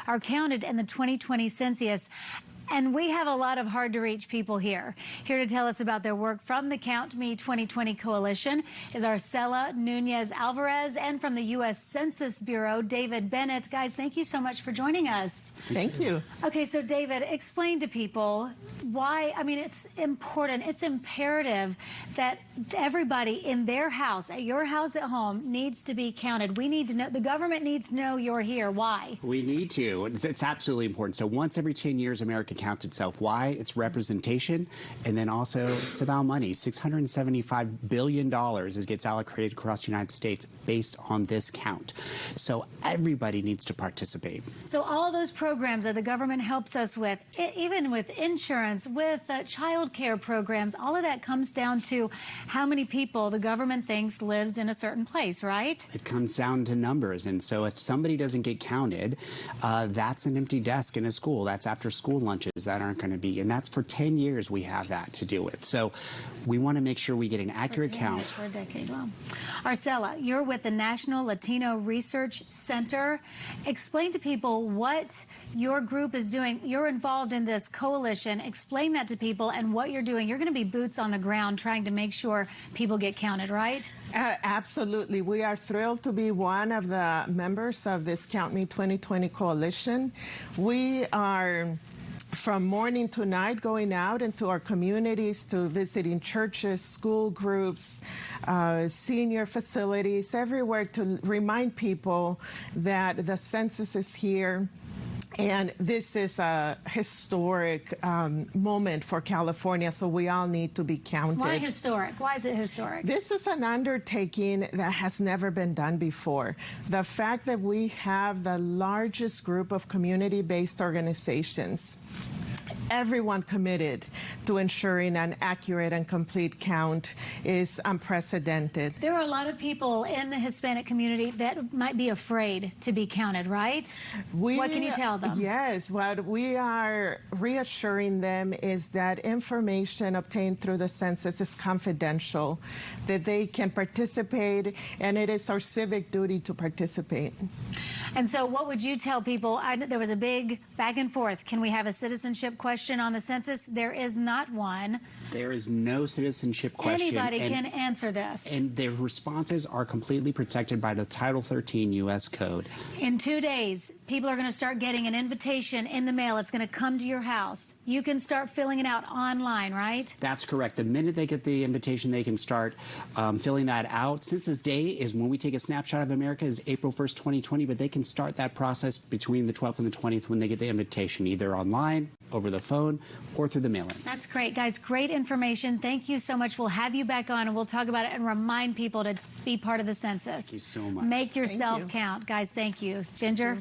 are counted in the 2020 census. And we have a lot of hard-to-reach people here. Here to tell us about their work from the Count Me 2020 Coalition is Arcela Nunez-Alvarez, and from the US Census Bureau, David Bennett. Guys, thank you so much for joining us. Thank you. Okay, so David, explain to people why, it's important, it's imperative that everybody in their house, at your house at home, needs to be counted. We need to know, the government needs to know you're here. Why? We need to. It's absolutely important. So once every 10 years, America counts itself. Why? It's representation, and then also it's about money. $675 billion gets allocated across the United States based on this count. So everybody needs to participate. So all those programs that the government helps us with, even with insurance, with child care programs, all of that comes down to how many people the government thinks lives in a certain place, right? It comes down to numbers. And so if somebody doesn't get counted, that's an empty desk in a school. That's after school lunches that aren't going to be. And that's for 10 years we have that to deal with. So we want to make sure we get an accurate count. For a decade. Wow. Arcela, you're with the National Latino Research Center. Explain to people what your group is doing. You're involved in this coalition. Explain that to people and what you're doing. You're going to be boots on the ground trying to make sure people get counted, right? Absolutely. We are thrilled to be one of the members of this Count Me 2020 coalition. We are from morning to night going out into our communities to visiting churches, school groups, senior facilities, everywhere to remind people that the census is here. And this is a historic moment for California, so we all need to be counted. Why historic? Why is it historic? This is an undertaking that has never been done before. The fact that we have the largest group of community-based organizations, everyone committed to ensuring an accurate and complete count, is unprecedented. There are a lot of people in the Hispanic community that might be afraid to be counted, right? What can you tell them? Yes, what we are reassuring them is that information obtained through the census is confidential, that they can participate, and it is our civic duty to participate. And so what would you tell people? There was a big back and forth. Can we have a citizenship question on the census? There is not one. There is no citizenship question. Anybody can answer this. And their responses are completely protected by the Title 13 U.S. Code. In 2 days, people are going to start getting an invitation in the mail. It's going to come to your house. You can start filling it out online, right? That's correct. The minute they get the invitation, they can start filling that out. Census Day is when we take a snapshot of America, is April 1st, 2020, but they can start that process between the 12th and the 20th when they get the invitation, either online, over the phone, or through the mail-in. That's great, guys. Great information. Thank you so much. We'll have you back on, and we'll talk about it and remind people to be part of the census. Thank you so much. Make yourself count. Guys, thank you. Ginger?